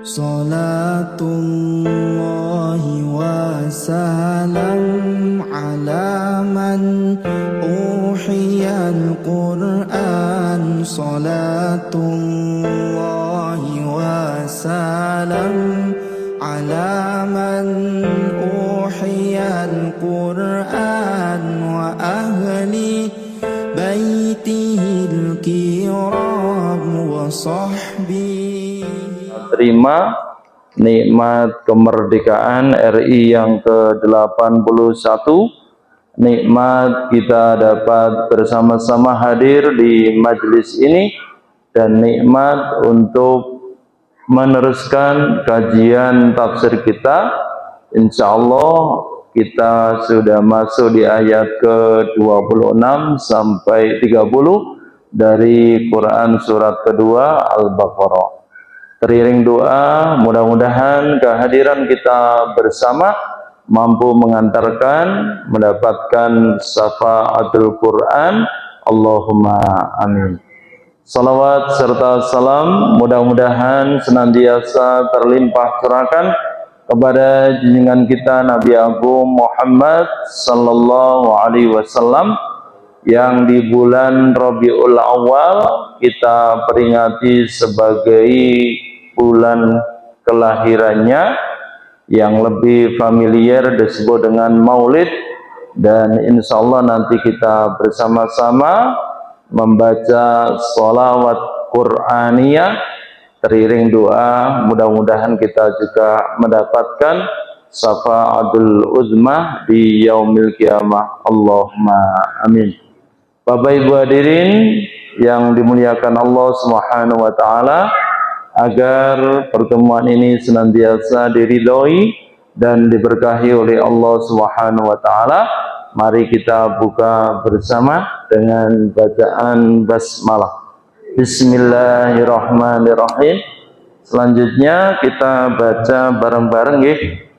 Salatullahi wa salam ala man uhiyal Qur'an. Salatullahi wa salam ala man uhiyal Qur'an wa ahli baitihil kiram wa sahbihi. Terima nikmat kemerdekaan RI yang ke-81, nikmat kita dapat bersama-sama hadir di majelis ini, dan nikmat untuk meneruskan kajian tafsir kita. Insya Allah kita sudah masuk di ayat ke-26 sampai 30 dari Quran surat kedua Al-Baqarah. Teriring doa, mudah-mudahan kehadiran kita bersama mampu mengantarkan mendapatkan syafaatul Quran. Allahumma amin. Salawat serta salam mudah-mudahan senantiasa terlimpah curahkan kepada junjungan kita Nabi Agung Muhammad sallallahu alaihi wasallam, yang di bulan Rabiul Awal kita peringati sebagai bulan kelahirannya, yang lebih familiar disebut dengan Maulid. Dan insya Allah nanti kita bersama-sama membaca sholawat Qur'aniyah teriring doa, mudah-mudahan kita juga mendapatkan syafaatul uzmah di yaumil qiyamah. Allahumma amin. Bapak Ibu hadirin yang dimuliakan Allah Subhanahu wa taala, agar pertemuan ini senantiasa diridhoi dan diberkahi oleh Allah Subhanahu wa taala, mari kita buka bersama dengan bacaan basmalah. Bismillahirrahmanirrahim. Selanjutnya kita baca bareng-bareng nggih.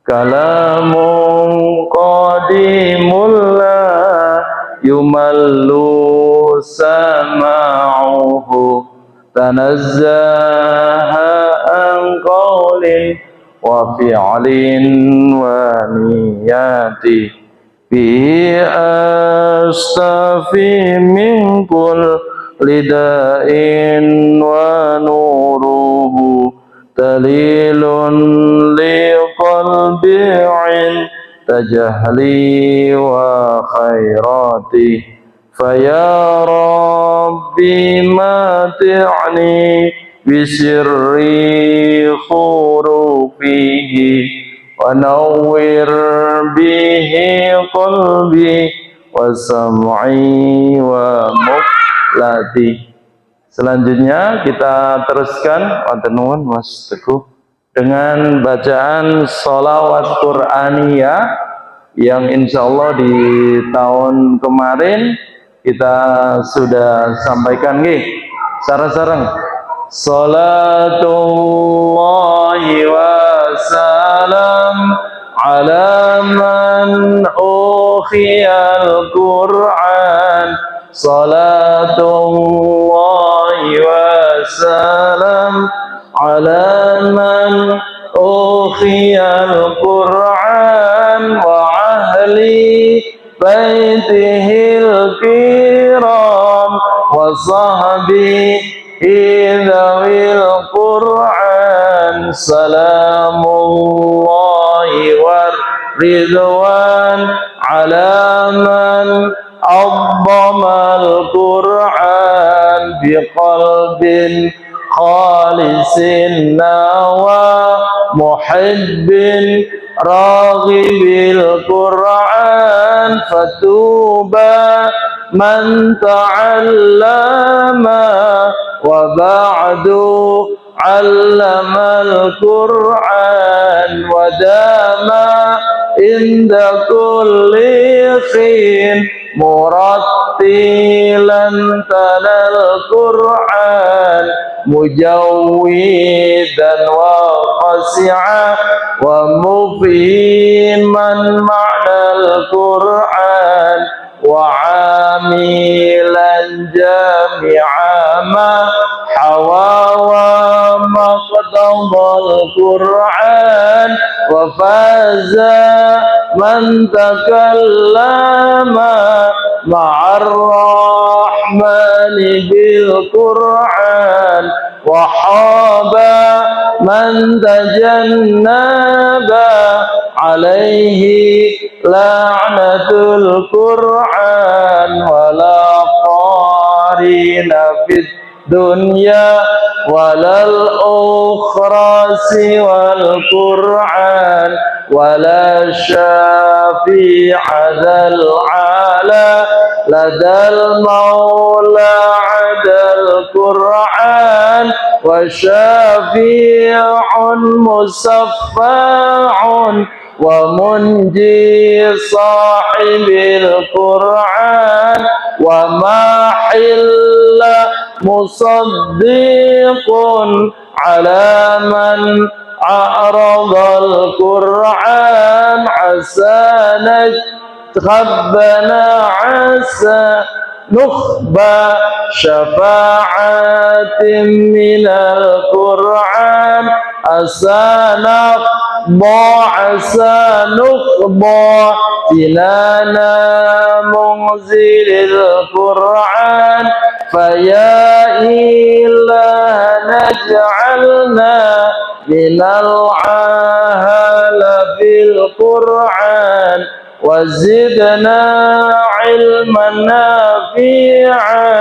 Kalamun qadimul la yumallu sama'uhu tanazzaha an qawlin wa fi'lin wa niyati bi astafi min kulli da'in wa nuruhu dalilun liqalbi'in tajahli wa khairati faya rabbi mati'ni bisirri khurufihi wa nawwir bihi qalbi wa sam'i wa muqlati. Selanjutnya kita teruskan Mas Teguh dengan bacaan sholawat Qur'aniyah yang insya Allah di tahun kemarin kita sudah sampaikan nggih. Sareng-sareng. Salatullahi wa salam ala man ukhiyal Qur'an. Salatullahi wa salam ala man ukhiyal Qur'an wa ahli baitihil kiram wa sahbihi dhawil Qur'an. Salamullahi wa ridwan ala man azzamal Qur'an biqalbin khalisin nawa muhibbin raghibil Qur'an. Fatuba man ta'allama wa ba'du 'allamal Qur'an wa dama inda kulli khin murattilan talal Qur'an mujawwidan wa qasi'a wa mufhiman ma'nal Qur'an wa amilan jami'a ma hawa wa maqtadha القرآن وفاز من تكلم مع الرحمن بالقرآن وحاب من تجنب عليه لعنة القرآن ولا قارن في الدنيا ولا الأخرى سوى القرآن ولا شفيع ذا العالى لدى المولى عدا القرآن وشفيع مصفع ومنجي صاحب القرآن ومحل مصدق على من أعرض القرآن حسنت خبنا عسى نخبى شفاعة من القرآن أسانا عسى نخبى تلانا منزل القرآن فيا إلهنا اجعلنا من العاهل في القرآن وزدنا علما نافعا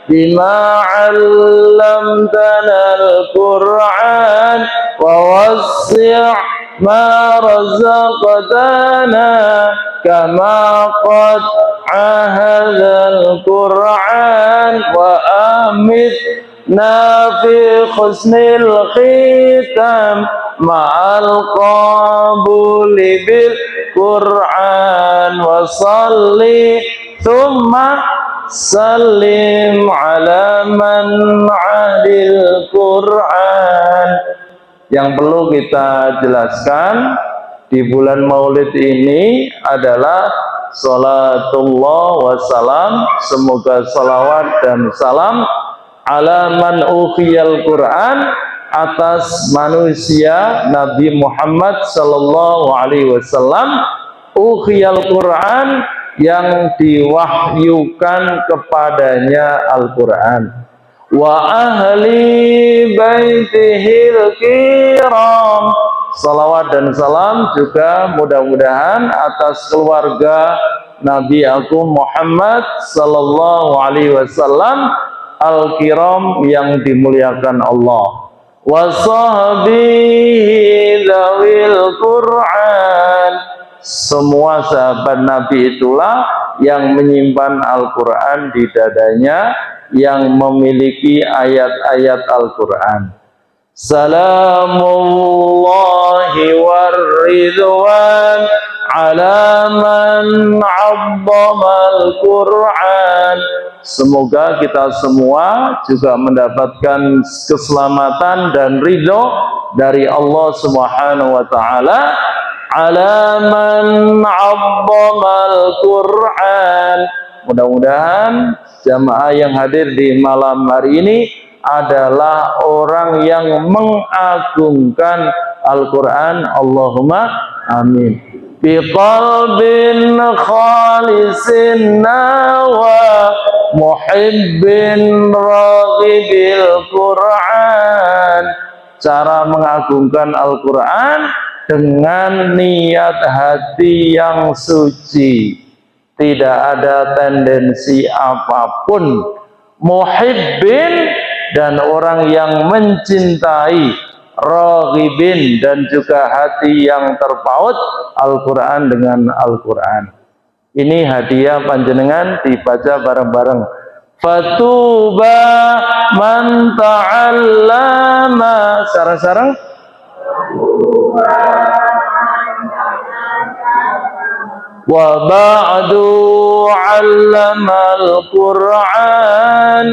بما علمتنا القرآن ووسع ما رزقتنا كما قد عهد القرآن وأمتنا في حسن الختام مع القبول بالقرآن وصلي ثم سلم على من عهد القرآن. Yang perlu kita jelaskan di bulan Maulid ini adalah salatullah wassalam, semoga salawat dan salam ala man ukhiyal Quran, atas manusia Nabi Muhammad sallallahu alaihi wasallam, ukhiyal Quran, yang diwahyukan kepadanya Al-Quran, wa ahli baitihil kiram, salawat dan salam juga mudah-mudahan atas keluarga Nabi Agung Muhammad sallallahu alaihi wasallam al-kiram, yang dimuliakan Allah, wa sahbihi dzawil Qur'an, semua sahabat Nabi itulah yang menyimpan Al-Quran di dadanya, yang memiliki ayat-ayat Al-Quran. Salamullahi warridwan ala man 'azzama Al-Quran. Semoga kita semua juga mendapatkan keselamatan dan ridho dari Allah Subhanahu wa ta'ala ala man 'azzama Al-Quran. Mudah-mudahan jamaah yang hadir di malam hari ini adalah orang yang mengagungkan Al-Quran. Allahumma amin. Bi qalbin khalisin nawa muhibbin raghibil Quran. Cara mengagungkan Al-Quran dengan niat hati yang suci, tidak ada tendensi apapun, muhibbin, dan orang yang mencintai, raghibin, dan juga hati yang terpaut Al-Quran dengan Al-Quran. Ini hadiah panjenengan, dibaca bareng-bareng. Fatuba man ta'allama, sarang-sarang. Wa ba'du 'allamal Qur'an.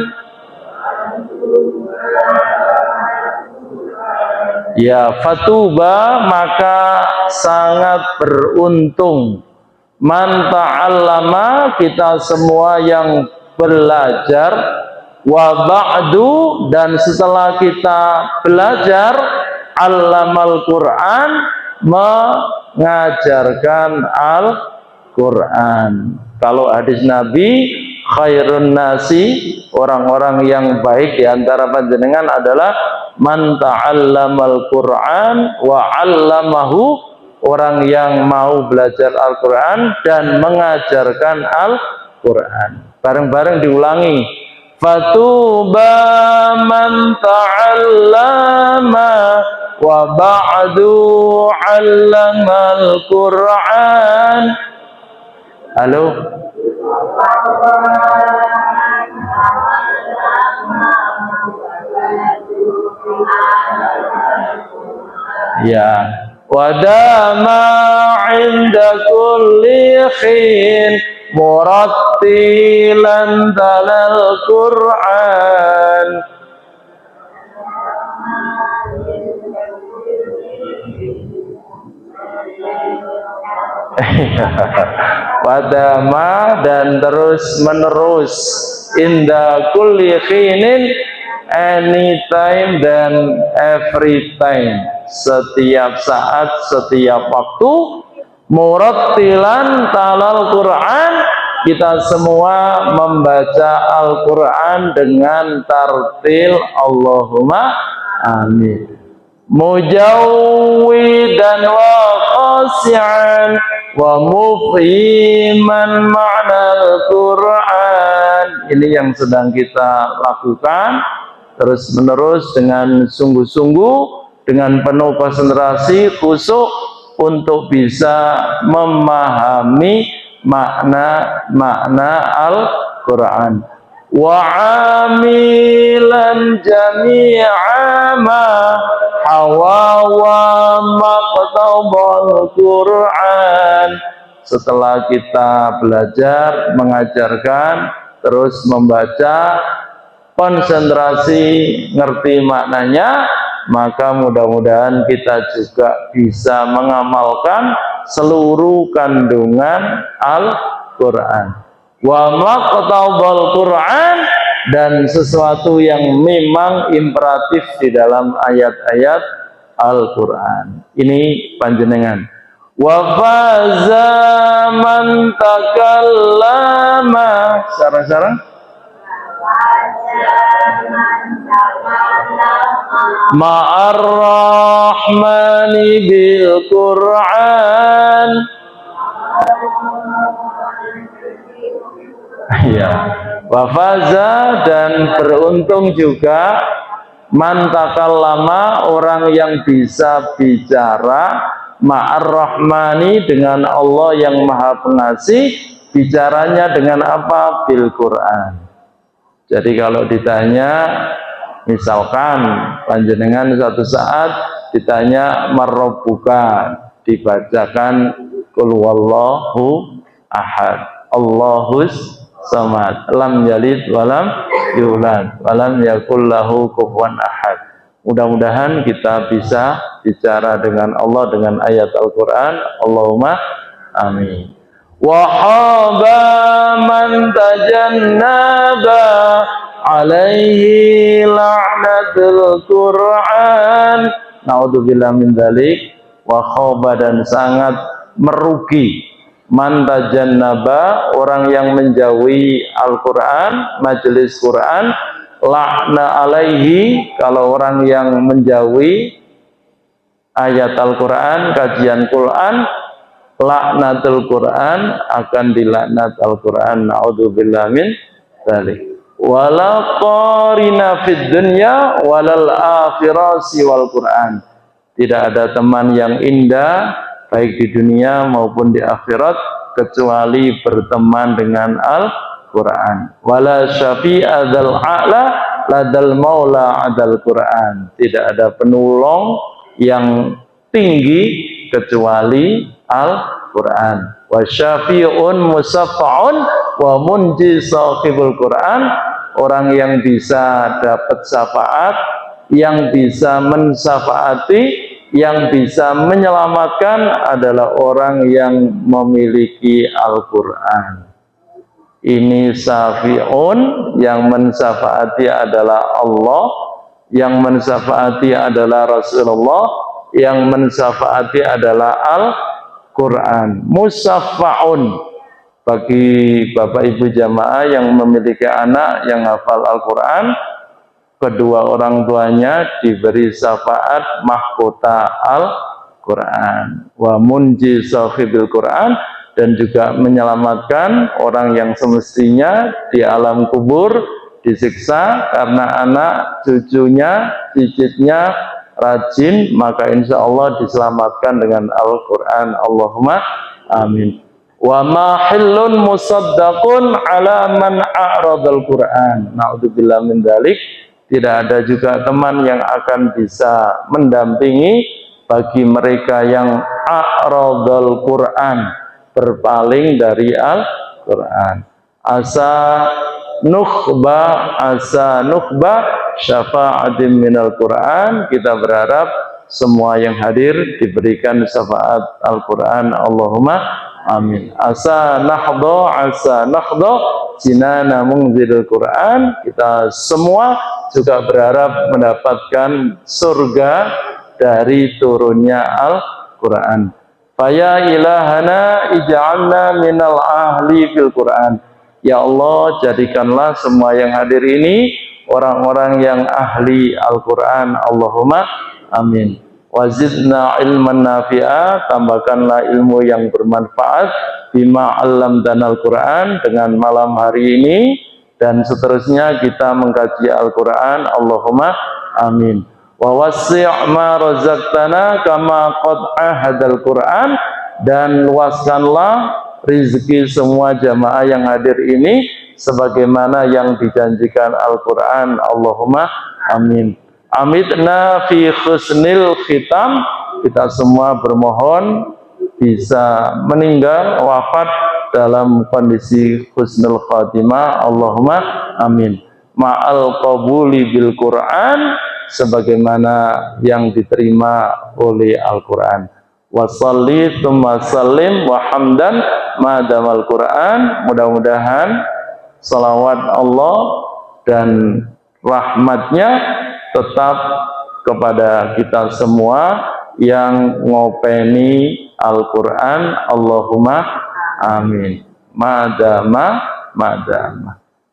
Ya, fatuba, maka sangat beruntung, man ta'allama, kita semua yang belajar, wa ba'du, dan setelah kita belajar, allamal Quran, mengajarkan Al-Quran. Kalau hadis Nabi, khairun nasi, orang-orang yang baik di antara panjenengan adalah man ta'allamal Quran wa 'allamahu, orang yang mau belajar Al-Quran dan mengajarkan Al-Quran. Bareng-bareng diulangi. Fatuba man ta'allama wa ba'du 'allamal Quran. Halo. Ya, wadama 'inda kulli khin murattilan talal Qur'an. Wadama, dan terus menerus, inda kulli khinin, anytime dan every time, setiap saat, setiap waktu, murattilan talal Quran, kita semua membaca Al-Quran dengan tartil, Allahumma amin. Mujawwidan wa khasi'an wa mufhiman ma'nal Quran. Ini yang sedang kita lakukan terus menerus dengan sungguh-sungguh, dengan penuh konsentrasi, khusyuk, untuk bisa memahami makna-makna Al-Quran. Wa amilan jami'a ma hawa wa maqtabal Quran. Setelah kita belajar, mengajarkan, terus membaca, konsentrasi, ngerti maknanya, maka mudah-mudahan kita juga bisa mengamalkan seluruh kandungan Al-Quran. Wa maqtabal Quran, dan sesuatu yang memang imperatif di dalam ayat-ayat Al-Quran. Ini panjenengan. Wa faza man takallama, sarang-sarang. Ma'ar rahmani bil Quran. Ya, wafaza, dan beruntung juga man takallama, orang yang bisa bicara ma'ar rahmani, dengan Allah yang maha pengasih. Bicaranya dengan apa? Bil Quran. Jadi kalau ditanya, misalkan panjenengan suatu saat ditanya marrabbuka, dibacakan qul huwallahu ahad, Allahus samad, lam yalid walam yulad walam yakul lahu kufuwan ahad. Mudah-mudahan kita bisa bicara dengan Allah dengan ayat Al-Quran. Allahumma amin. Wa haba man tajannaba alaihi la'natul Quran. Naudzubillah min dzalik. Wa khaba, dan sangat merugi, man tajannaba, orang yang menjauhi Al-Quran, majelis Quran, lakna alaihi, kalau orang yang menjauhi ayat Al-Quran, kajian Quran, laknatul Quran, akan dilaknat Al-Quran. Naudzubillah min dzalik. Wala qarina fid dunya walal akhirati wal Quran. Tidak ada teman yang indah baik di dunia maupun di akhirat kecuali berteman dengan Al-Quran. Wala syafi'a dzal a'la ladal maula adal Quran. Tidak ada penolong yang tinggi kecuali Al-Quran. Wa syafi'un musaffa'un wa munji sahibul Quran. Orang yang bisa dapat syafaat, yang bisa mensyafaati, yang bisa menyelamatkan adalah orang yang memiliki Al-Quran. Ini syafi'un, yang mensyafaati adalah Allah, yang mensyafaati adalah Rasulullah, yang mensyafaati adalah Al-Quran. Musyafa'un, bagi Bapak Ibu jamaah yang memiliki anak yang hafal Al-Quran, kedua orang tuanya diberi syafaat mahkota Al-Quran. Wa munji sahibil Quran, dan juga menyelamatkan orang yang semestinya di alam kubur disiksa karena anak cucunya, cicitnya rajin, maka insya Allah diselamatkan dengan Al-Quran. Allahumma amin. Wa mahillun musaddaqun ala man a'radal Quran. Na'udzubillah min dzalik. Tidak ada juga teman yang akan bisa mendampingi bagi mereka yang a'radal Quran, berpaling dari Al-Quran. Asa nukhba syafa'atin minal Quran. Kita berharap semua yang hadir diberikan syafaat Al-Quran. Allahumma amin. Asa nahdha jinana munzilil Quran. Kita semua juga berharap mendapatkan surga dari turunnya Al-Quran. Faya ilahana ij'alna minal ahli fil Quran. Ya Allah, jadikanlah semua yang hadir ini orang-orang yang ahli Al-Quran. Allahumma amin. Wazidna ilman nafi'a, tambahkanlah ilmu yang bermanfaat bima 'allamtanal Quran, dengan malam hari ini dan seterusnya kita mengkaji Al-Quran. Allahumma amin. Wa wassi' ma razaqtana kama qad ahadal Quran, dan luaskanlah rizki semua jamaah yang hadir ini sebagaimana yang dijanjikan Al-Quran. Allahumma amin. Amitna fi husnil khitam, kita semua bermohon bisa meninggal wafat dalam kondisi husnul khatimah. Allahumma amin. Ma'al qabuli bil Quran, sebagaimana yang diterima oleh Al-Quran. Wasalli tsumma sallim wa hamdan madamal Quran. Mudah-mudahan salawat Allah dan rahmatnya tetap kepada kita semua yang ngopeni Al-Quran. Allahumma amin. Madama.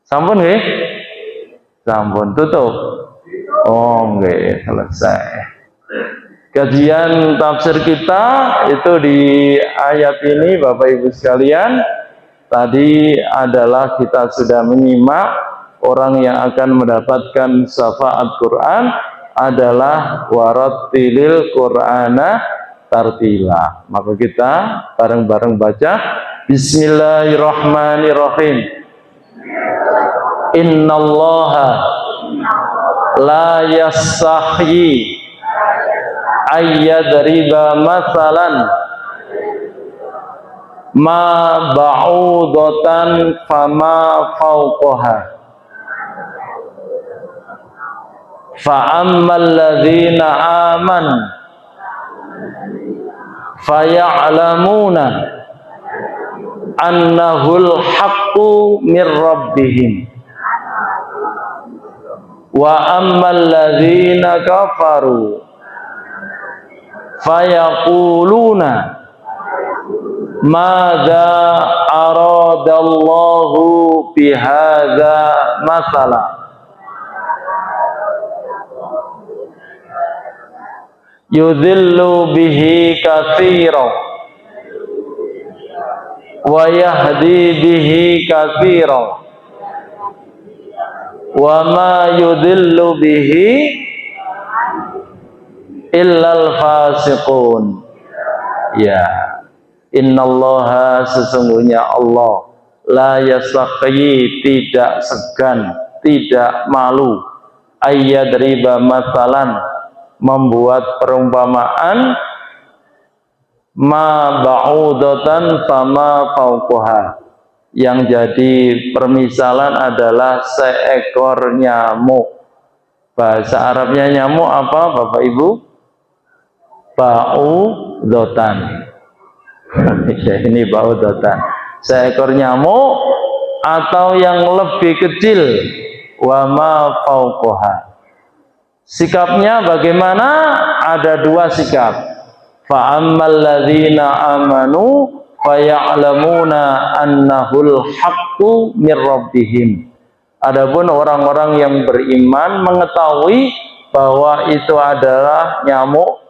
Sampun nggih? Sampun tutup. Oh nggih, selesai. Kajian tafsir kita itu di ayat ini Bapak Ibu sekalian, tadi adalah kita sudah menyimak orang yang akan mendapatkan syafaat Quran adalah warattilil Qur'ana tartila. Maka kita bareng-bareng baca Bismillahirrahmanirrahim. Innallaha la yastahyi ayyadriba mathalan ma ba'udatan fama fawqaha fa'ammal ladzina amanu faya'lamuna annahul haqqu mir rabbihim wa ammal ladzina kafaru fayaquluna madza aradallahu bihadza masala yudhillu bihi katsiran wa yahdi bihi katsiran wa ma yudhillu bihi illal fasiqun. Ya, innallaha, sesungguhnya Allah, la yastahyi, tidak segan, tidak malu, ayyadriba mathalan, membuat perumpamaan, ma ba'udatan fama fauqaha, yang jadi permisalan adalah seekor nyamuk. Bahasa Arabnya nyamuk apa Bapak Ibu? Ba'udatan. Ini ba'udatan, seekor nyamuk atau yang lebih kecil. Wa ma fauqaha, Sikapnya bagaimana? Ada dua sikap. Fa ammal ladzina amanu faya'lamuna annahul haqqu mir rabbihim. Adapun orang-orang yang beriman mengetahui bahwa itu adalah nyamuk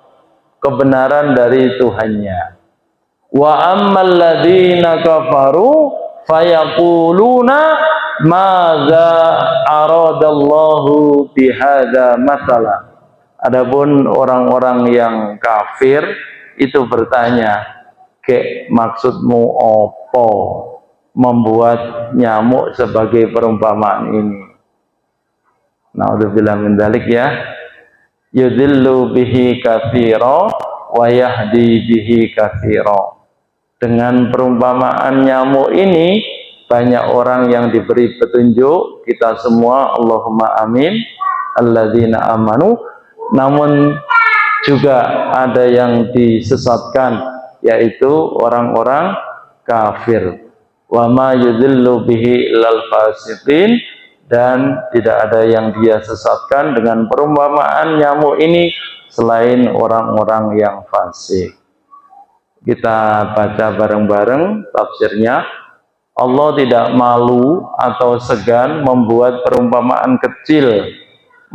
kebenaran dari Tuhannya. Wa ammal ladzina kafaru fayaquluna madza aradallahu bihadza matsala. Adapun orang-orang yang kafir itu bertanya, "Ke maksudmu apa membuat nyamuk sebagai perumpamaan ini?" Naudzubillah min dzalik ya. Yudhillu bihi katsira wa yahdi bihi katsira. Dengan perumpamaan nyamuk ini banyak orang yang diberi petunjuk, kita semua Allahumma amin, alladzina amanu. Namun juga ada yang disesatkan, yaitu orang-orang kafir. Wa ma yudhillu bihi illal fasiqin, dan tidak ada yang dia sesatkan dengan perumpamaan nyamuk ini selain orang-orang yang fasik. Kita baca bareng-bareng tafsirnya. Allah tidak malu atau segan membuat perumpamaan kecil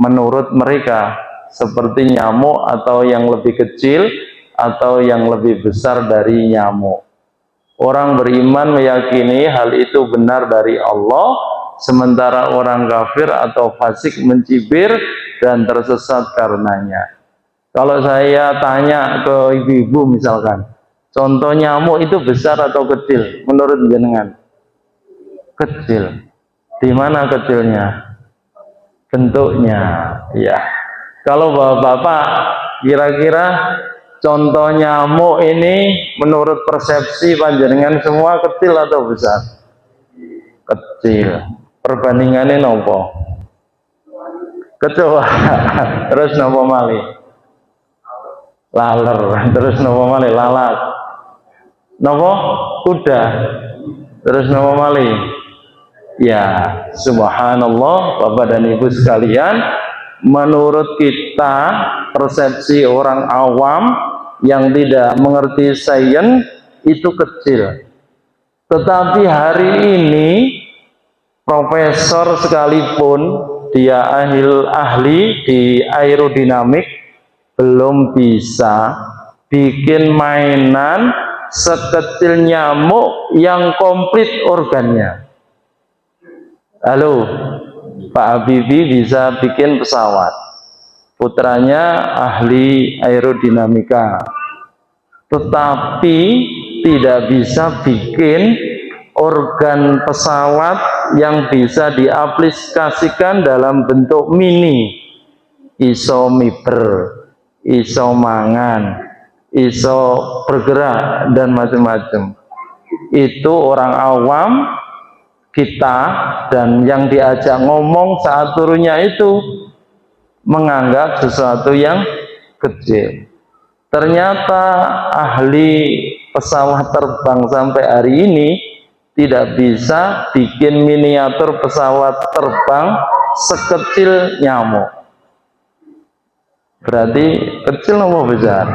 menurut mereka, seperti nyamuk atau yang lebih kecil atau yang lebih besar dari nyamuk. Orang beriman meyakini hal itu benar dari Allah, sementara orang kafir atau fasik mencibir dan tersesat karenanya. Kalau saya tanya ke ibu-ibu misalkan, contoh nyamuk itu besar atau kecil menurut jenengan? Kecil. Di mana kecilnya? Bentuknya, ya. Kalau bapak-bapak kira-kira contoh nyamuk ini menurut persepsi panjenengan semua kecil atau besar? Kecil. Perbandingannya nopo? Kecoa. Terus nopo malih? Laler. Terus nopo malih? Lalat. Nopo? Kuda. Terus nopo malih? Ya, subhanallah, Bapak dan Ibu sekalian, menurut kita persepsi orang awam yang tidak mengerti sains itu kecil. Tetapi hari ini profesor sekalipun dia ahli di aerodinamik belum bisa bikin mainan sekecil nyamuk yang komplit organnya. Halo, Pak Habibie bisa bikin pesawat. Putranya ahli aerodinamika. Tetapi tidak bisa bikin organ pesawat yang bisa diaplikasikan dalam bentuk mini. Iso miber, iso mangan, iso bergerak, dan macam-macam. Itu orang awam kita dan yang diajak ngomong saat turunnya itu menganggap sesuatu yang kecil. Ternyata ahli pesawat terbang sampai hari ini tidak bisa bikin miniatur pesawat terbang sekecil nyamuk. Berarti kecil atau besar?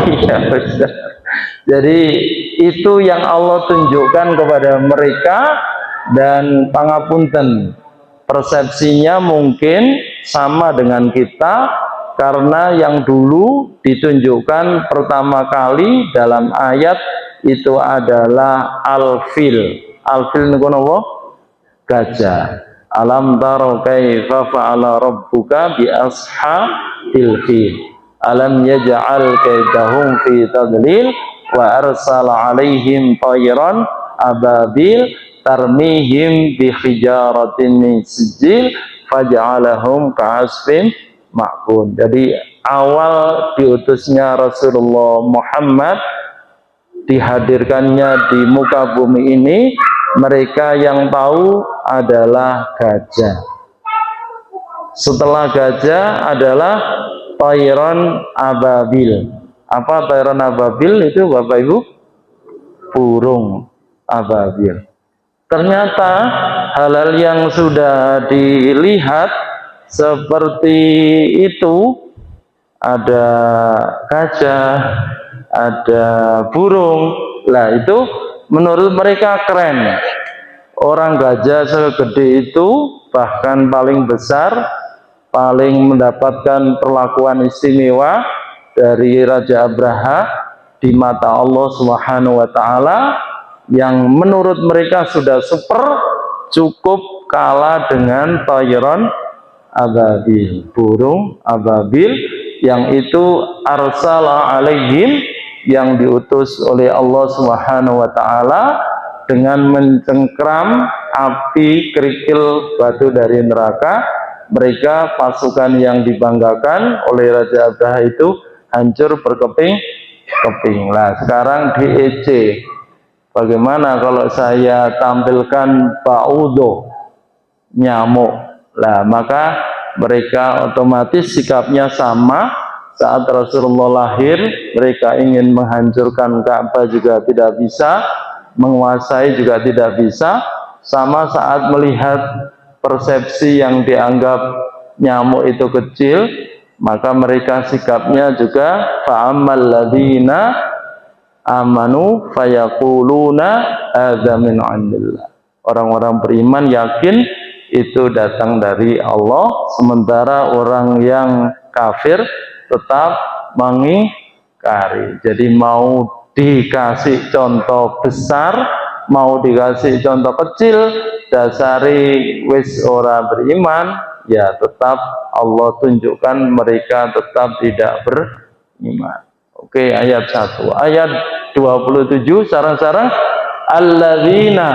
Iya, besar. Jadi itu yang Allah tunjukkan kepada mereka, dan pangapunten, persepsinya mungkin sama dengan kita, karena yang dulu ditunjukkan pertama kali dalam ayat itu adalah al-fil. Al-fil niku napa? Gajah. Alam taro kaifa fa'ala rabbuka bi ashabil fil. Alam yaj'al kaidahum fi tadlil wa arsala alaihim tayran ababil tarmihim bi hijaratin min sijil faj'alahum ka'asfin ma'kun. Jadi awal diutusnya Rasulullah Muhammad, dihadirkannya di muka bumi ini, mereka yang tahu adalah gajah. Setelah gajah adalah tayran ababil. Apa tayran ababil itu, Bapak Ibu? Burung ababil. Ternyata hal-hal yang sudah dilihat seperti itu, ada gajah, ada burung. Lah itu menurut mereka keren. Orang gajah segede itu, bahkan paling besar, paling mendapatkan perlakuan istimewa dari Raja Abraha di mata Allah Subhanahu wa taala, yang menurut mereka sudah super, cukup kalah dengan tayron ababil, burung ababil, yang itu arsala alaihim, yang diutus oleh Allah Subhanahu wa taala dengan mencengkram api kerikil batu dari neraka. Mereka pasukan yang dibanggakan oleh Raja Abraha itu hancur berkeping-keping. Lah sekarang di EC, bagaimana kalau saya tampilkan baudo, nyamuk? Lah maka mereka otomatis sikapnya sama. Saat Rasulullah lahir, mereka ingin menghancurkan Ka'bah juga tidak bisa, menguasai juga tidak bisa. Sama saat melihat persepsi yang dianggap nyamuk itu kecil, maka mereka sikapnya juga fa'amal ladzina amanu fayaquluna hadza min 'indillah. Orang-orang beriman yakin itu datang dari Allah, sementara orang yang kafir tetap mengingkari. Jadi mau dikasih contoh besar, mau dikasih contoh kecil, dasari wis ora beriman, ya tetap Allah tunjukkan mereka tetap tidak beriman. Oke, ayat 1. Ayat 27 sarang-sarang alladzina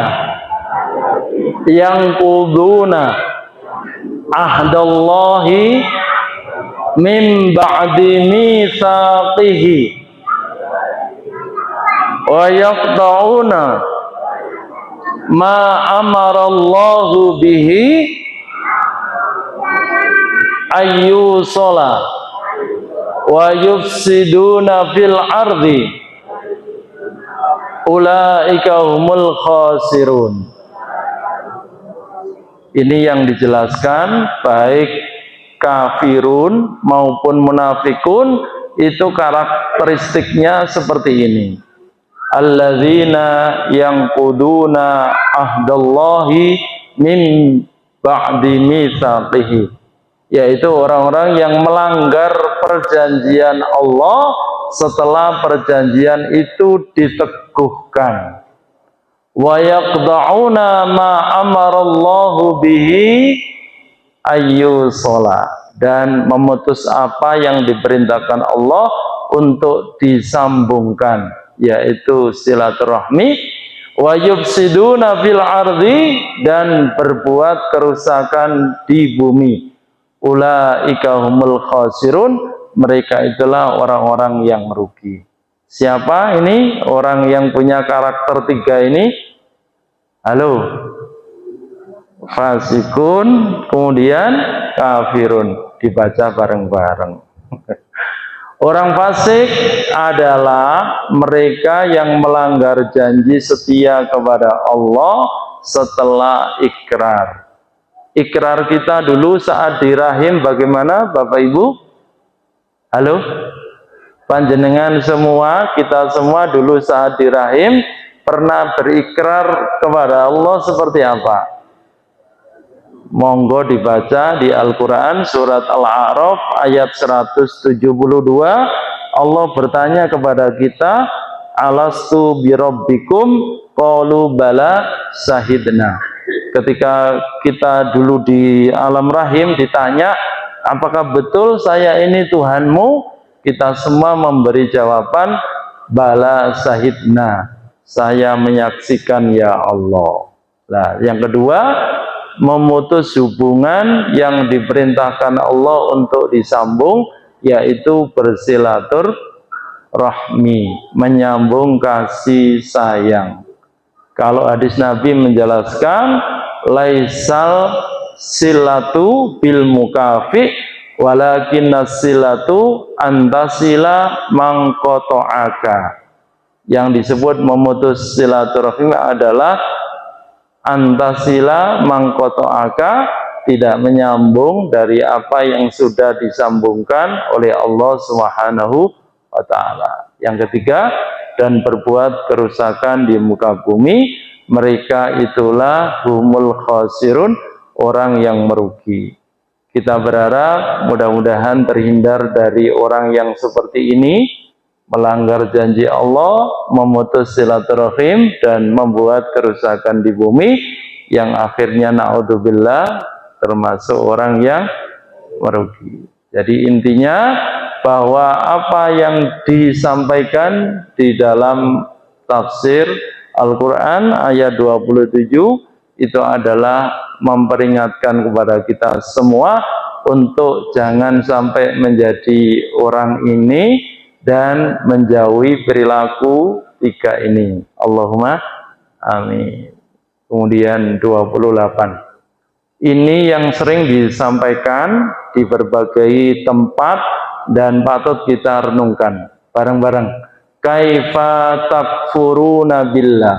yang kuduna ahdallahi min ba'di mitsaqihi wa yaqta'una ma amarallahu bihi ayyusala wa yufsiduna fil ardi ulaika humul khasirun. Ini yang dijelaskan, baik kafirun maupun munafikun itu karakteristiknya seperti ini. Alladzina yanquduna ahdallahi min ba'di mitsaqihi, yaitu orang-orang yang melanggar perjanjian Allah setelah perjanjian itu diteguhkan. Wa yaqda'una ma amarallahu bihi ayyusala, dan memutus apa yang diperintahkan Allah untuk disambungkan, yaitu silaturahmi. Wa yufsiduna fil ardi, dan berbuat kerusakan di bumi. Ulaika humul khasirun, mereka itulah orang-orang yang merugi. Siapa ini orang yang punya karakter tiga ini? Halo, fasikun, kemudian kafirun, dibaca bareng-bareng. Orang fasik adalah mereka yang melanggar janji setia kepada Allah setelah ikrar. Ikrar kita dulu saat di rahim bagaimana Bapak Ibu? Halo? Panjenengan semua, kita semua dulu saat di rahim pernah berikrar kepada Allah seperti apa? Monggo dibaca di Al-Quran surat Al-A'raf ayat 172. Allah bertanya kepada kita, alastu birabbikum qalu bala sahidna. Ketika kita dulu di alam rahim ditanya, apakah betul saya ini Tuhanmu? Kita semua memberi jawaban, bala sahidna, saya menyaksikan ya Allah. Nah, yang kedua, memutus hubungan yang diperintahkan Allah untuk disambung, yaitu bersilaturahmi, menyambung kasih sayang. Kalau hadis Nabi menjelaskan, laisal silatu bil mukafi walakinna silatu antasila mangkoto'aka. Yang disebut memutus silaturahmi adalah antasila mangkoto'aka, tidak menyambung dari apa yang sudah disambungkan oleh Allah Subhanahu wa taala. Yang ketiga, dan berbuat kerusakan di muka bumi, mereka itulah humul khasirun, orang yang merugi. Kita berharap mudah-mudahan terhindar dari orang yang seperti ini, melanggar janji Allah, memutus silaturahim, dan membuat kerusakan di bumi, yang akhirnya naudzubillah termasuk orang yang merugi. Jadi intinya bahwa apa yang disampaikan di dalam tafsir Al-Quran ayat 27 itu adalah memperingatkan kepada kita semua untuk jangan sampai menjadi orang ini dan menjauhi perilaku tiga ini. Allahumma amin. Kemudian 28. Ini yang sering disampaikan di berbagai tempat dan patut kita renungkan bareng-bareng. Kaifa takfuruna billah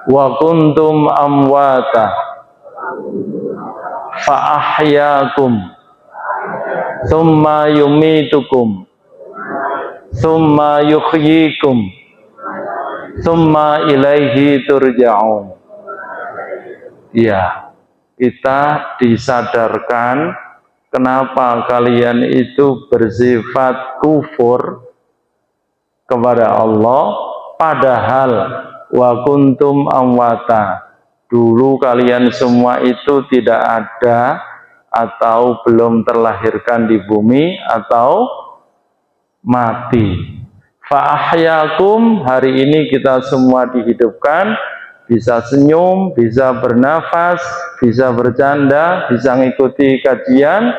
wa kuntum amwata fa ahyakum thumma yumitukum thumma yuhyikum thumma ilaihi turja'un. Ya, kita disadarkan kenapa kalian itu bersifat kufur kepada Allah, padahal wa kuntum amwata, dulu kalian semua itu tidak ada atau belum terlahirkan di bumi atau mati. Fa ahyakum, hari ini kita semua dihidupkan, bisa senyum, bisa bernafas, bisa bercanda, bisa mengikuti kajian.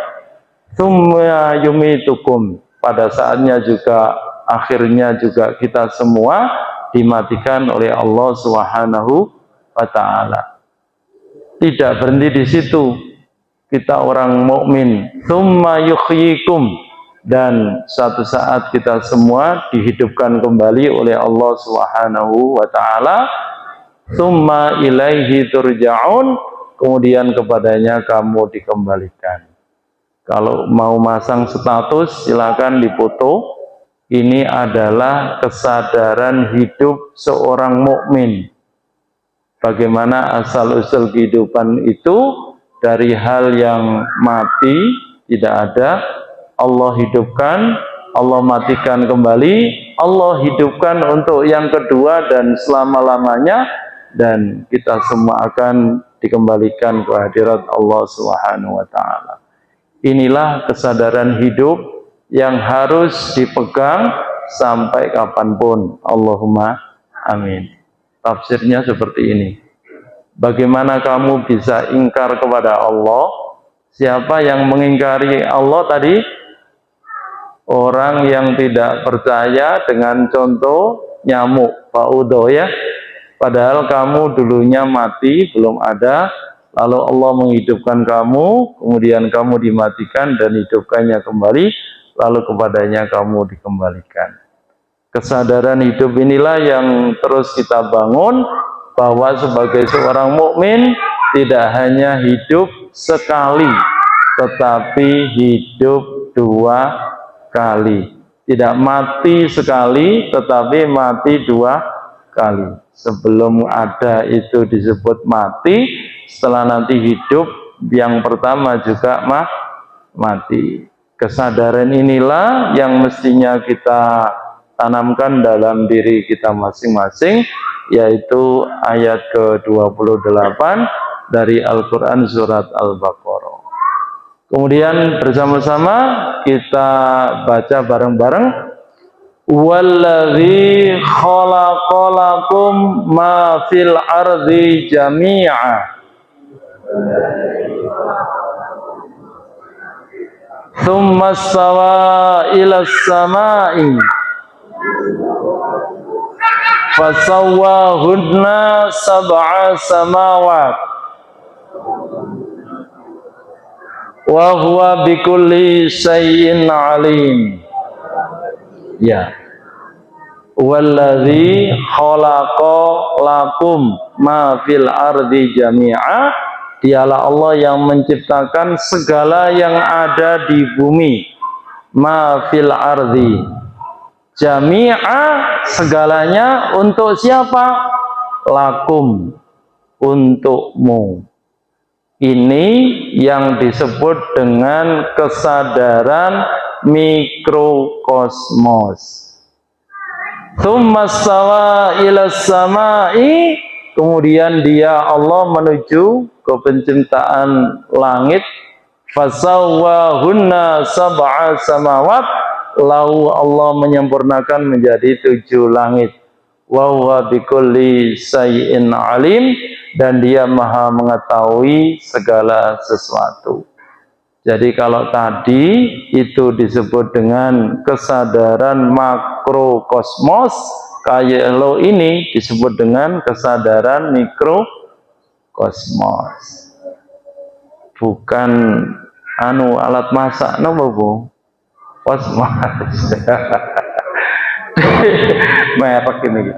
Tsumma yumitukum, pada saatnya juga akhirnya juga kita semua dimatikan oleh Allah Subhanahu wa taala. Tidak berhenti di situ. Kita orang mukmin, tsumma yuhyikum, dan suatu saat kita semua dihidupkan kembali oleh Allah Subhanahu wa taala. Tsumma ilaihi turja'un, kemudian kepadanya kamu dikembalikan. Kalau mau masang status silakan dipoto. Ini adalah kesadaran hidup seorang mukmin. Bagaimana asal-usul kehidupan itu dari hal yang mati, tidak ada, Allah hidupkan, Allah matikan kembali, Allah hidupkan untuk yang kedua dan selama-lamanya, dan kita semua akan dikembalikan ke hadirat Allah Subhanahu wa taala. Inilah kesadaran hidup yang harus dipegang sampai kapanpun. Allahumma amin. Tafsirnya seperti ini. Bagaimana kamu bisa ingkar kepada Allah? Siapa yang mengingkari Allah tadi? Orang yang tidak percaya dengan contoh nyamuk, faudo ya. Padahal kamu dulunya mati, belum ada, lalu Allah menghidupkan kamu, kemudian kamu dimatikan dan hidupkannya kembali, lalu kepadanya kamu dikembalikan. Kesadaran hidup inilah yang terus kita bangun, bahwa sebagai seorang mukmin tidak hanya hidup sekali, tetapi hidup dua kali. Tidak mati sekali, tetapi mati dua kali. Sebelum ada itu disebut mati, setelah nanti hidup yang pertama juga mati. Kesadaran inilah yang mestinya kita tanamkan dalam diri kita masing-masing, yaitu ayat ke-28 dari Al-Quran surat Al-Baqarah. Kemudian bersama-sama kita baca bareng-bareng. Wallazi khalaqalakum ma fil ardi jami'a thumma stawa ila samai fasawwahunna sab'a samawat wa huwa bikulli syai'in alim. Ya, Walladzi khalaqa lakum ma fil ardi jami'a, dialah Allah yang menciptakan segala yang ada di bumi. Ma fil ardi jami'a, segalanya untuk siapa? Lakum, untukmu. Ini yang disebut dengan kesadaran mikrokosmos. Tsumma stawa ila samai, kemudian dia Allah menuju ke penciptaan langit. Fasawwahunna sab'a samawat, lalu Allah menyempurnakan menjadi 7 langit. Wa huwa bikulli syai'in alim, dan dia maha mengetahui segala sesuatu. Jadi kalau tadi itu disebut dengan kesadaran makrokosmos, kalau ini disebut dengan kesadaran mikrokosmos. Bukan alat masak nopo Bu? Kosmos. Merek ini.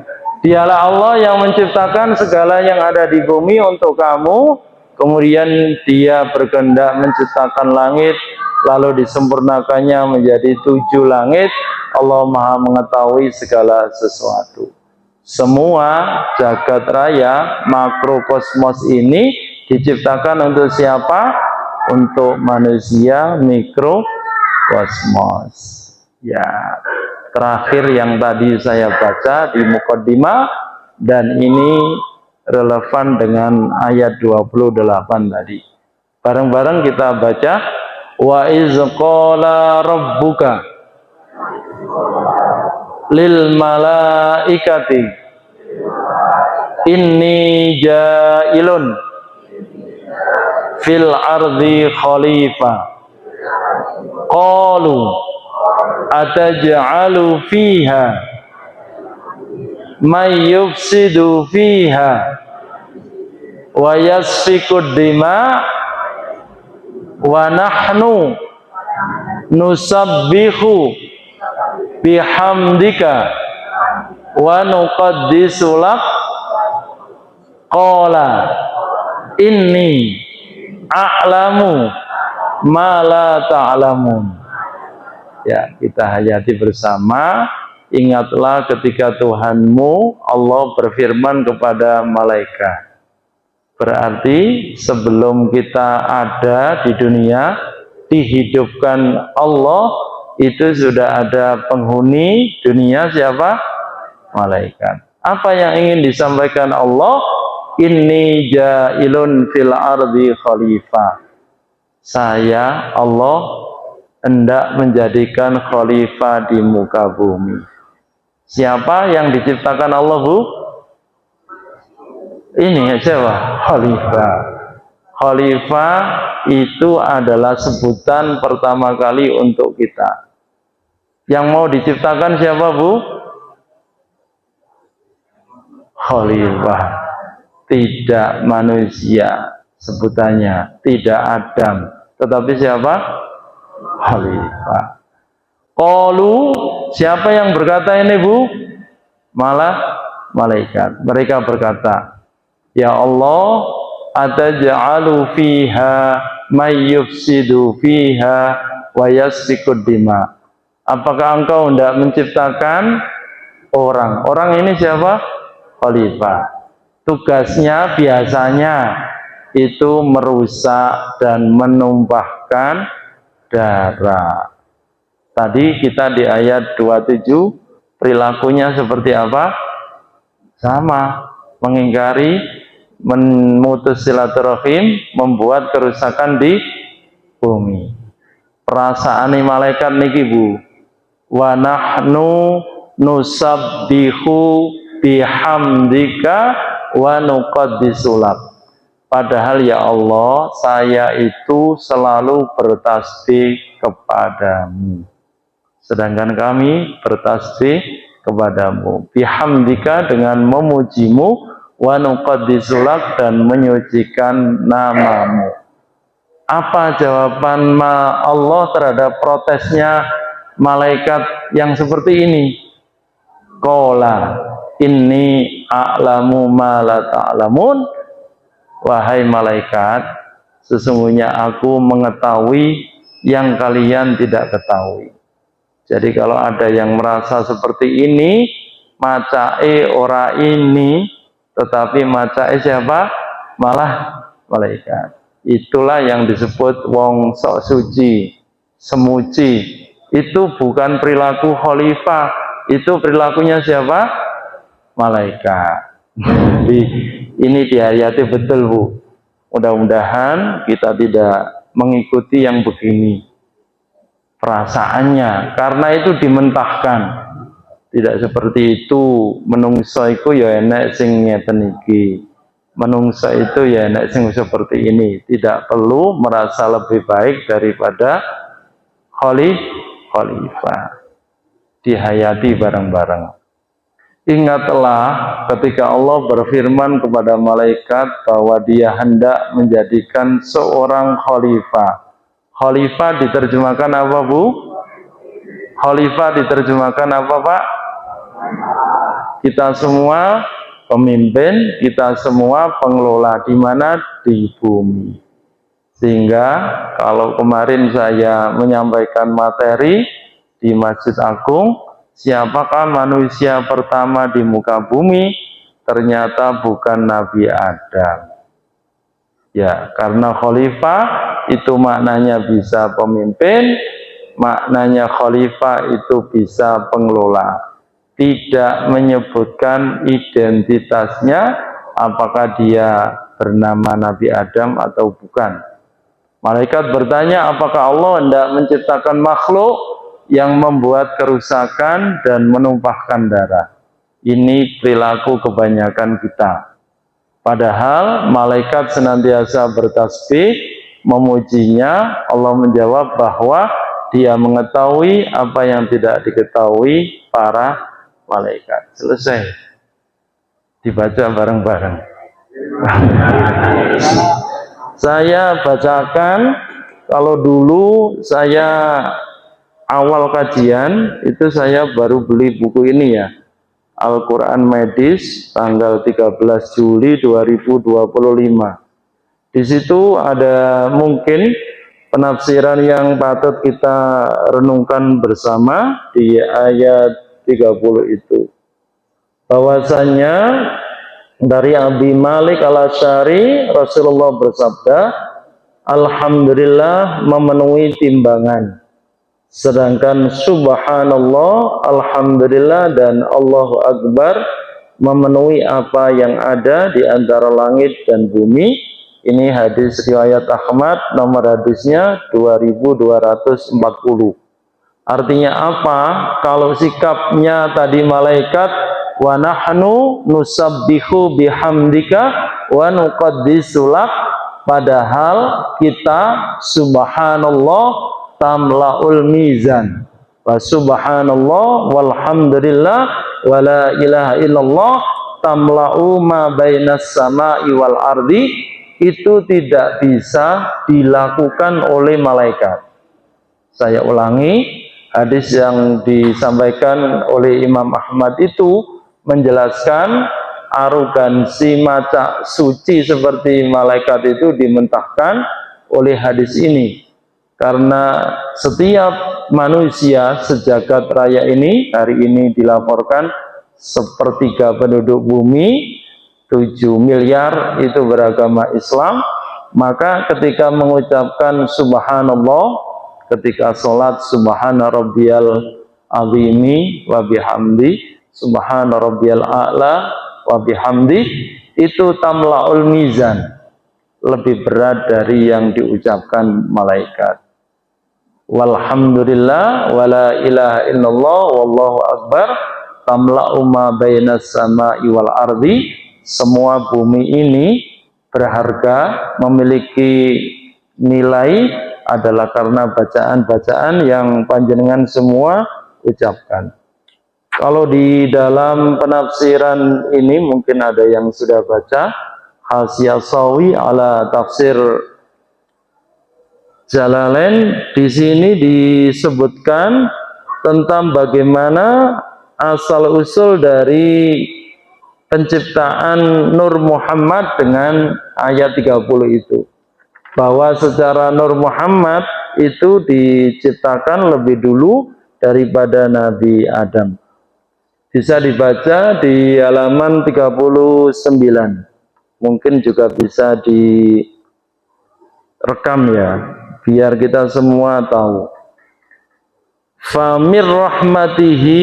Dialah Allah yang menciptakan segala yang ada di bumi untuk kamu. Kemudian dia berkehendak menciptakan langit, lalu disempurnakannya menjadi 7 langit. Allah maha mengetahui segala sesuatu. Semua jagat raya makrokosmos ini diciptakan untuk siapa? Untuk manusia mikrokosmos. Ya, terakhir yang tadi saya baca di mukaddimah, dan ini relevan dengan ayat 28 tadi. Bareng-bareng kita baca, wa iz qala rabbuka lil malaikati inni ja'ilun fil ardi khalifah qalu ataj'alu fiha may yufsidu fiha wa yasfikud dima wa nahnu nusabbihu bihamdika wa nuqaddisu lak qala inni a'lamu ma la ta'lamun. Ya, kita hayati bersama. Ingatlah ketika Tuhanmu Allah berfirman kepada malaikat. Berarti sebelum kita ada di dunia, dihidupkan Allah, itu sudah ada penghuni dunia siapa? Malaikat. Apa yang ingin disampaikan Allah? Inni ja'ilun fil ardi khalifah. Saya Allah hendak menjadikan khalifah di muka bumi. Siapa yang diciptakan Allah, Bu? Ini siapa? Khalifah. Khalifah itu adalah sebutan pertama kali untuk kita. Yang mau diciptakan siapa, Bu? Khalifah. Tidak manusia sebutannya, tidak Adam, tetapi siapa? Khalifah. Qalu, siapa yang berkata ini, Bu? Malah malaikat. Mereka berkata, ya Allah, ataj'alu fiha may yufsidu fiha wa yasfikud dima. Apakah engkau hendak menciptakan orang? Orang ini siapa? Khalifah. Tugasnya biasanya itu merusak dan menumpahkan darah. Tadi kita di ayat 27, perilakunya seperti apa? Sama, mengingkari, memutus silaturahim, membuat kerusakan di bumi. Perasaan malaikat niki, Bu. Wa nahnu nusabbihu bihamdika wa nuqaddisu lak. Padahal ya Allah, saya itu selalu bertasbih kepadamu. Sedangkan kami bertasbih kepadamu. Bihamdika, dengan memujimu, wa nuqaddisu lak, dan menyucikan namamu. Apa jawaban Allah terhadap protesnya malaikat yang seperti ini? qala inni a'lamu ma la ta'lamun. Wahai malaikat, sesungguhnya aku mengetahui yang kalian tidak ketahui. Jadi kalau ada yang merasa seperti ini, macae ora ini, tetapi macae siapa? Malah malaikat. Itulah yang disebut wong sok suci, semuci. Itu bukan perilaku khalifah, itu perilakunya siapa? Malaikat. Jadi ini dihayati betul, Bu. Mudah-mudahan kita tidak mengikuti yang begini perasaannya, karena itu dimentahkan. Tidak seperti itu. Menungso iku ya enek sing ngeten iki, menungso itu ya enek sing seperti ini. Tidak perlu merasa lebih baik daripada khalifah. Dihayati bareng-bareng. Ingatlah ketika Allah berfirman kepada malaikat bahwa dia hendak menjadikan seorang khalifah. Khalifah diterjemahkan apa, Bu? Khalifah diterjemahkan apa, Pak? Kita semua pemimpin, kita semua pengelola. Di mana? Di bumi. Sehingga kalau kemarin saya menyampaikan materi di Masjid Agung, siapakah manusia pertama di muka bumi? Ternyata bukan Nabi Adam. Ya, karena khalifah itu maknanya bisa pemimpin, maknanya khalifah itu bisa pengelola. Tidak menyebutkan identitasnya, apakah dia bernama Nabi Adam atau bukan. Malaikat bertanya, apakah Allah hendak menciptakan makhluk yang membuat kerusakan dan menumpahkan darah? Ini perilaku kebanyakan kita. Padahal malaikat senantiasa bertasbih, memujinya. Allah menjawab bahwa dia mengetahui apa yang tidak diketahui para malaikat. Selesai. Dibaca bareng-bareng. Saya bacakan, kalau dulu saya awal kajian itu saya baru beli buku ini ya, Al-Quran Medis tanggal 13 Juli 2025. Di situ ada mungkin penafsiran yang patut kita renungkan bersama di ayat 30 itu. Bahwasanya dari Abi Malik Al-Asy'ari, Rasulullah bersabda, Alhamdulillah memenuhi timbangan. Sedangkan subhanallah, alhamdulillah, dan Allahu Akbar memenuhi apa yang ada di antara langit dan bumi. Ini hadis riwayat Ahmad, nomor hadisnya 2240. Artinya apa? Kalau sikapnya tadi malaikat, wa nahnu nusabbihu bihamdika wa nuqaddisu lak, padahal kita subhanallah tamla'ul mizan, wa subhanallah walhamdulillah wa la ilaha illallah tamla'u ma bainas sama'i wal ardi. Itu tidak bisa dilakukan oleh malaikat. Saya ulangi, hadis yang disampaikan oleh Imam Ahmad itu menjelaskan arogansi maca suci seperti malaikat itu dimentahkan oleh hadis ini. Karena setiap manusia sejagat raya ini hari ini dilaporkan sepertiga penduduk bumi, 7 miliar itu beragama Islam. Maka ketika mengucapkan subhanallah, ketika sholat subhana rabbiyal azimi wa bihamdi, subhana rabbiyal a'la wa bihamdi, itu tamla'ul mizan, lebih berat dari yang diucapkan malaikat. Walhamdulillah wa la ilaha illallah wallahu akbar tamla'u ma bainas sama'i wal ardi. Semua bumi ini berharga, memiliki nilai adalah karena bacaan-bacaan yang panjenengan semua ucapkan. Kalau di dalam penafsiran ini mungkin ada yang sudah baca Hasyiah Sawi ala tafsir Jalalain. Di sini disebutkan tentang bagaimana asal-usul dari penciptaan Nur Muhammad dengan ayat 30 itu. Bahwa secara Nur Muhammad itu diciptakan lebih dulu daripada Nabi Adam. Bisa dibaca di halaman 39. Mungkin juga bisa direkam ya, biar kita semua tahu. Famir rahmatihi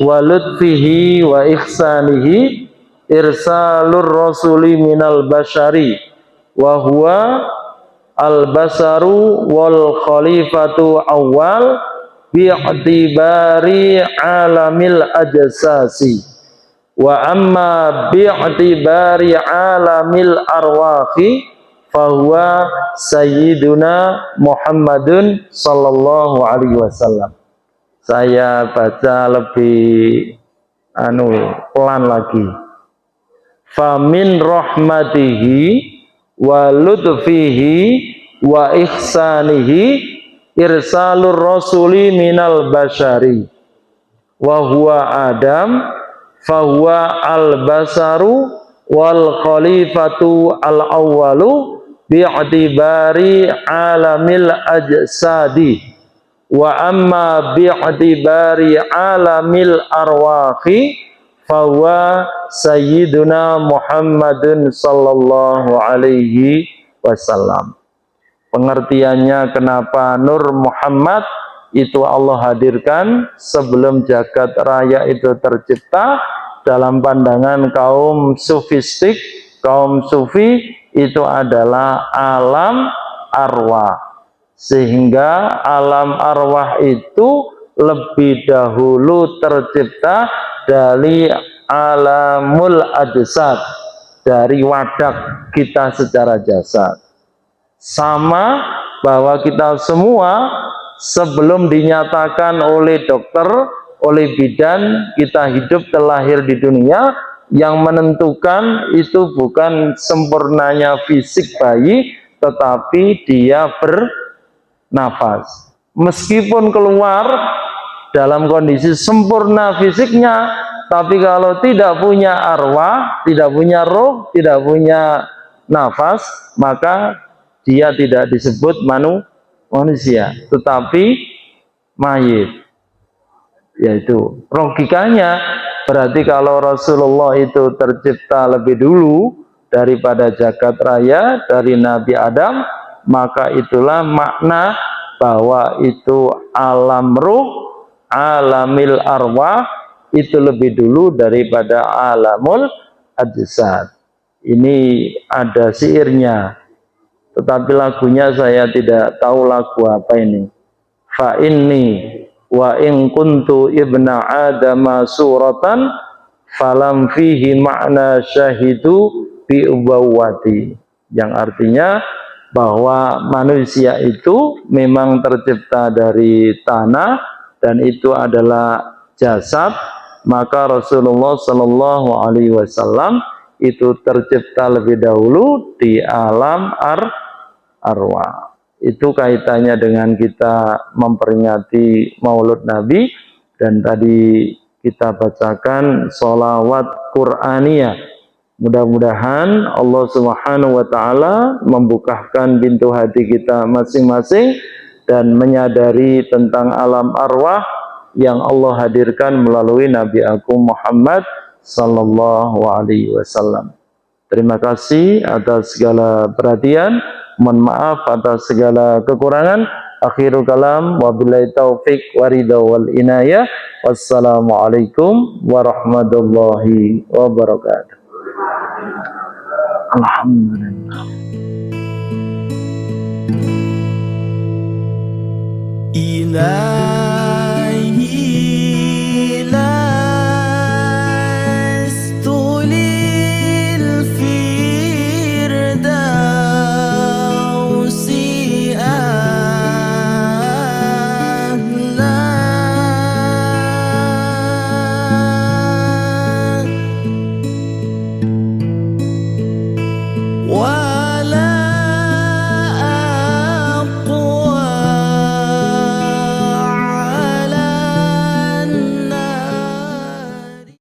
wa lutfihi wa ihsanihi irsalur rasuli minal bashari wa huwa al-basaru wal khalifatu awal bi'tibari alamil ajsasi wa amma bi'tibari alamil arwahi fahuwa sayyiduna Muhammadun sallallahu alaihi wasallam. Saya baca lebih pelan lagi. Famin rahmatihi wa lutfihi wa ihsanihi irsalur rasuli minal bashari wa huwa Adam fahuwa al-basaru wal khalifatu al-awwalu bi'tibari alamil ajsadi wa amma bi'tibari alamil arwahi fahuwa sayyiduna Muhammadun sallallahu alaihi wasallam. Pengertiannya kenapa Nur Muhammad itu Allah hadirkan sebelum jagat raya itu tercipta, dalam pandangan kaum sufistik, kaum sufi itu adalah alam arwah. Sehingga alam arwah itu lebih dahulu tercipta dari alamul ajsad, dari wadak kita secara jasad. Sama bahwa kita semua sebelum dinyatakan oleh dokter, oleh bidan, kita hidup terlahir di dunia, yang menentukan itu bukan sempurnanya fisik bayi, tetapi dia bernafas. Meskipun keluar dalam kondisi sempurna fisiknya, tapi kalau tidak punya arwah, tidak punya roh, tidak punya nafas, maka dia tidak disebut manusia, tetapi mayit. Yaitu logikanya berarti kalau Rasulullah itu tercipta lebih dulu daripada jagat raya, dari Nabi Adam, maka itulah makna bahwa itu alam ruh, alamil arwah itu lebih dulu daripada alamul ajsad. Ini ada syairnya, tetapi lagunya saya tidak tahu lagu apa ini. Fa inni wa in kuntu ibna adama suratan falam fihi makna syahidu bi ubawati, yang artinya bahwa manusia itu memang tercipta dari tanah dan itu adalah jasad, maka Rasulullah Shallallahu Alaihi Wasallam itu tercipta lebih dahulu di alam arwah. Itu kaitannya dengan kita memperingati Maulud Nabi, dan tadi kita bacakan sholawat Qur'aniyah. Mudah-mudahan Allah Subhanahu wa Ta'ala membukakan pintu hati kita masing-masing dan menyadari tentang alam arwah yang Allah hadirkan melalui Nabi Agung Muhammad sallallahu alaihi wasallam. Terima kasih atas segala perhatian. Mohon maaf atas segala kekurangan. Akhirul kalam, wabillahi taufik waridha wal inayah. Wassalamualaikum warahmatullahi wabarakatuh. Alhamdulillah. إله